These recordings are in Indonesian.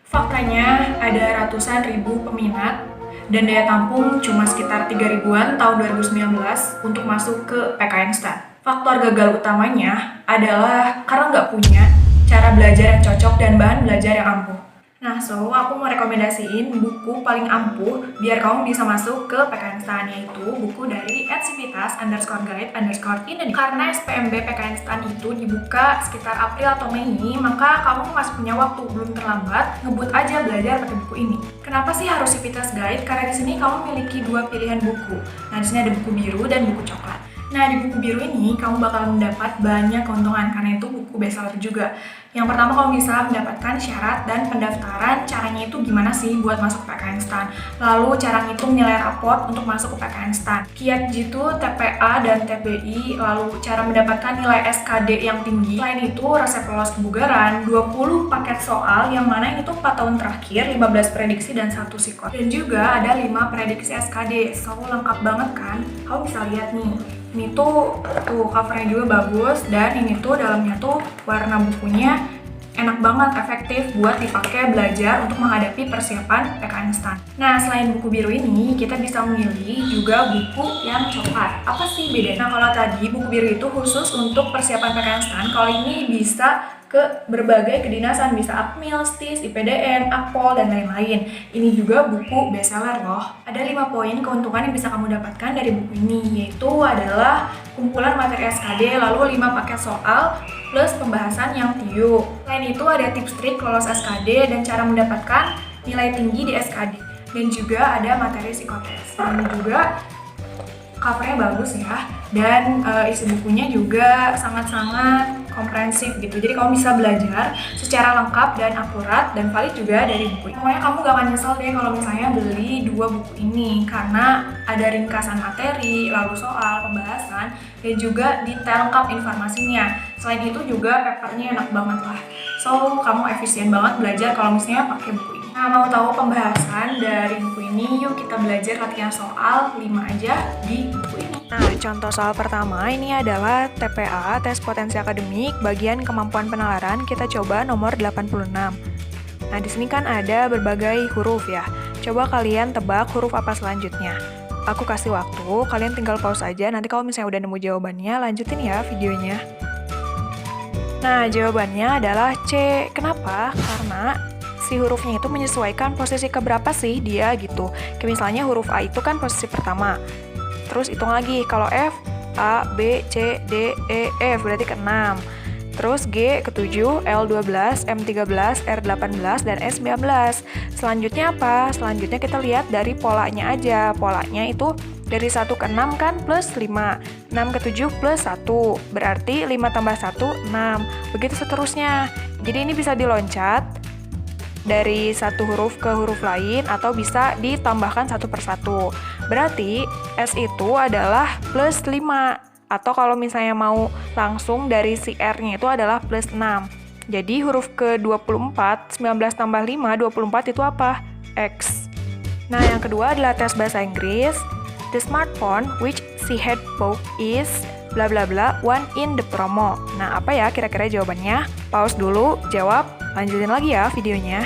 Faktanya ada ratusan ribu peminat dan daya tampung cuma sekitar 3 ribuan tahun 2019 untuk masuk ke PKN STAN. Faktor gagal utamanya adalah karena nggak punya cara belajar yang cocok dan bahan belajar yang ampuh. Nah, aku mau rekomendasiin buku paling ampuh biar kamu bisa masuk ke PKN STAN, yaitu buku dari @sivitas_guide_Indonesia. Karena SPMB PKN STAN itu dibuka sekitar April atau Mei, maka kamu masih punya waktu, belum terlambat, ngebut aja belajar pakai buku ini. Kenapa sih harus Sivitas Guide? Karena di sini kamu memiliki dua pilihan buku. Nah, di sini ada buku biru dan buku coklat. Nah, di buku biru ini kamu bakal mendapat banyak keuntungan karena itu buku bestseller juga. Yang pertama, kamu bisa mendapatkan syarat dan pendaftaran. Caranya itu gimana sih buat masuk ke PKN STAN? Lalu cara ngitung nilai raport untuk masuk ke PKN STAN. Kiat jitu, TPA, dan TPI. Lalu cara mendapatkan nilai SKD yang tinggi. Selain itu, resep lolos kebugaran, 20 paket soal yang mana itu 4 tahun terakhir, 15 prediksi, dan 1 psikot. Dan juga ada 5 prediksi SKD. Lengkap banget kan? Kamu bisa lihat nih. Ini tuh covernya juga bagus, dan ini tuh dalamnya tuh warna bukunya enak banget, efektif buat dipakai belajar untuk menghadapi persiapan PKN STAN. Nah, selain buku biru ini, kita bisa memilih juga buku yang coklat. Apa sih bedanya? Nah, kalau tadi buku biru itu khusus untuk persiapan PKN STAN, kalau ini bisa ke berbagai kedinasan, bisa Akmil, STIS, IPDN, Akpol, dan lain-lain. Ini juga buku bestseller loh. Ada 5 poin keuntungan yang bisa kamu dapatkan dari buku ini, yaitu adalah kumpulan materi SKD, lalu 5 paket soal, plus pembahasan yang TIU. Selain itu ada tips trik lolos SKD dan cara mendapatkan nilai tinggi di SKD. Dan juga ada materi psikotes. Ini juga covernya bagus ya, dan isi bukunya juga sangat-sangat komprehensif gitu. Jadi kamu bisa belajar secara lengkap dan akurat dan valid juga dari buku ini. Pokoknya kamu gak akan nyesel deh kalau misalnya beli 2 buku ini, karena ada ringkasan materi, lalu soal, pembahasan, dan juga detail lengkap informasinya. Selain itu juga papernya enak banget lah. Kamu efisien banget belajar kalau misalnya pakai buku ini. Nah, mau tahu pembahasan dari buku ini? Yuk kita belajar latihan soal 5 aja di buku ini. Nah, contoh soal pertama ini adalah TPA, tes potensi akademik, bagian kemampuan penalaran. Kita coba nomor 86. Nah, di sini kan ada berbagai huruf ya. Coba kalian tebak huruf apa selanjutnya. Aku kasih waktu, kalian tinggal pause aja. Nanti kalau misalnya udah nemu jawabannya, lanjutin ya videonya. Nah, jawabannya adalah C. Kenapa? Karena si hurufnya itu menyesuaikan posisi keberapa sih dia gitu. Kayak misalnya huruf A itu kan posisi pertama. Terus hitung lagi, kalau F, A, B, C, D, E, F berarti ke-6. Terus G ke-7, L12, M13, R18, dan S19. Selanjutnya apa? Selanjutnya kita lihat dari polanya aja. Polanya itu dari 1 ke 6 kan plus 5. 6 ke 7 plus 1. Berarti 5 tambah 1, 6. Begitu seterusnya. Jadi ini bisa diloncat dari satu huruf ke huruf lain atau bisa ditambahkan satu persatu. Berarti S itu adalah plus 5. Atau kalau misalnya mau langsung dari si R-nya itu adalah plus 6. Jadi huruf ke-24, 19 tambah 5, 24 itu apa? X. Nah, yang kedua adalah tes bahasa Inggris. The smartphone which she had bought is bla bla bla one in the promo. Nah, apa ya kira-kira jawabannya? Pause dulu, jawab, lanjutin lagi ya videonya.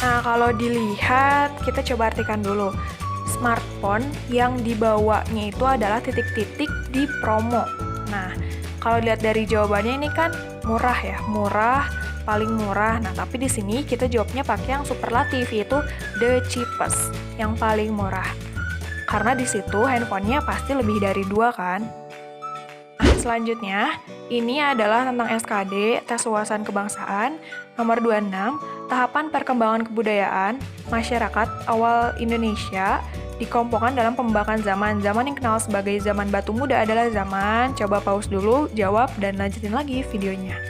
Nah, kalau dilihat, kita coba artikan dulu. Smartphone yang dibawanya itu adalah titik-titik di promo. Nah, kalau lihat dari jawabannya ini kan murah ya, murah, paling murah. Nah, tapi di sini kita jawabnya pakai yang superlatif, yaitu the cheapest, yang paling murah. Karena di situ handphonenya pasti lebih dari 2 kan? Nah, selanjutnya, ini adalah tentang SKD, tes wawasan kebangsaan, nomor 26, tahapan perkembangan kebudayaan, masyarakat awal Indonesia, dikelompokkan dalam pembakan zaman. Zaman yang kenal sebagai zaman batu muda adalah zaman. Coba pause dulu, jawab, dan lanjutin lagi videonya.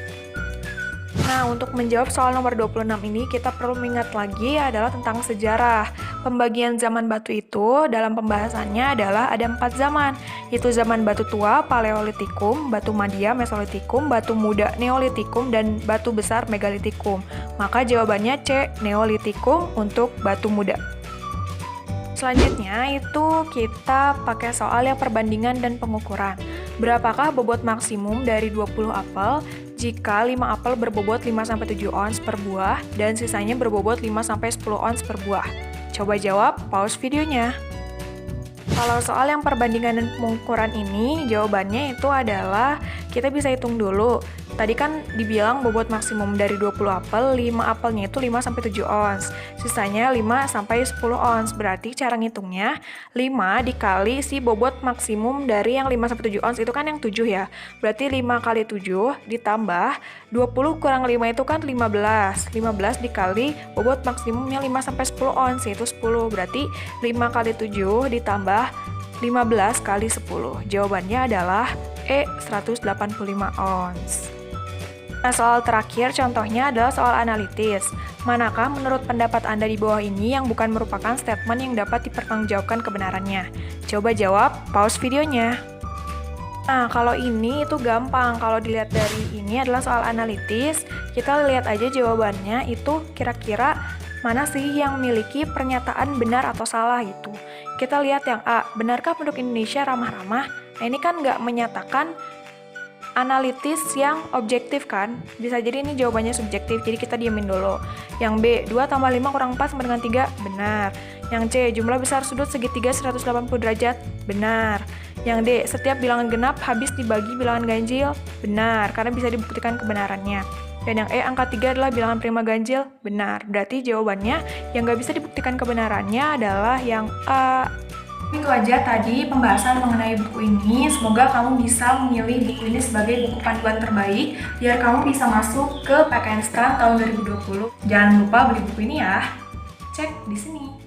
Nah, untuk menjawab soal nomor 26 ini, kita perlu mengingat lagi adalah tentang sejarah. Pembagian zaman batu itu dalam pembahasannya adalah ada 4 zaman, yaitu zaman batu tua, Paleolitikum, batu madia, Mesolitikum, batu muda, Neolitikum, dan batu besar, Megalitikum. Maka jawabannya C, Neolitikum untuk batu muda. Selanjutnya itu kita pakai soal yang perbandingan dan pengukuran. Berapakah bobot maksimum dari 20 apel jika 5 apel berbobot 5-7 ons per buah dan sisanya berbobot 5-10 ons per buah? Coba jawab, pause videonya. Kalau soal yang perbandingan dan pengukuran ini, jawabannya itu adalah kita bisa hitung dulu. Tadi kan dibilang bobot maksimum dari 20 apel, 5 apelnya itu 5-7 ons. Sisanya 5-10 ons. Berarti cara ngitungnya 5 dikali si bobot maksimum dari yang 5-7 ons itu kan yang 7 ya. Berarti 5 kali 7 ditambah 20 kurang 5 itu kan 15. 15 dikali bobot maksimumnya 5-10 ons yaitu 10. Berarti 5 kali 7 ditambah 15 kali 10. Jawabannya adalah E 185 ons. Nah, soal terakhir contohnya adalah soal analitis. Manakah menurut pendapat Anda di bawah ini yang bukan merupakan statement yang dapat dipertanggungjawabkan kebenarannya? Coba jawab, pause videonya. Nah, kalau ini itu gampang. Kalau dilihat dari ini adalah soal analitis, kita lihat aja jawabannya itu kira-kira mana sih yang memiliki pernyataan benar atau salah gitu. Kita lihat yang A, benarkah penduduk Indonesia ramah-ramah? Nah, ini kan nggak menyatakan analitis yang objektif kan? Bisa jadi ini jawabannya subjektif, jadi kita diemin dulu. Yang B, 2 tambah 5 kurang 4 sama dengan 3, benar. Yang C, jumlah besar sudut segitiga 180 derajat, benar. Yang D, setiap bilangan genap habis dibagi bilangan ganjil, benar, karena bisa dibuktikan kebenarannya. Dan yang E, angka 3 adalah bilangan prima ganjil, benar. Berarti jawabannya yang nggak bisa dibuktikan kebenarannya adalah yang A. Itu aja tadi pembahasan mengenai buku ini. Semoga kamu bisa memilih buku ini sebagai buku panduan terbaik biar kamu bisa masuk ke PKN STAN tahun 2020. Jangan lupa beli buku ini ya. Cek di sini.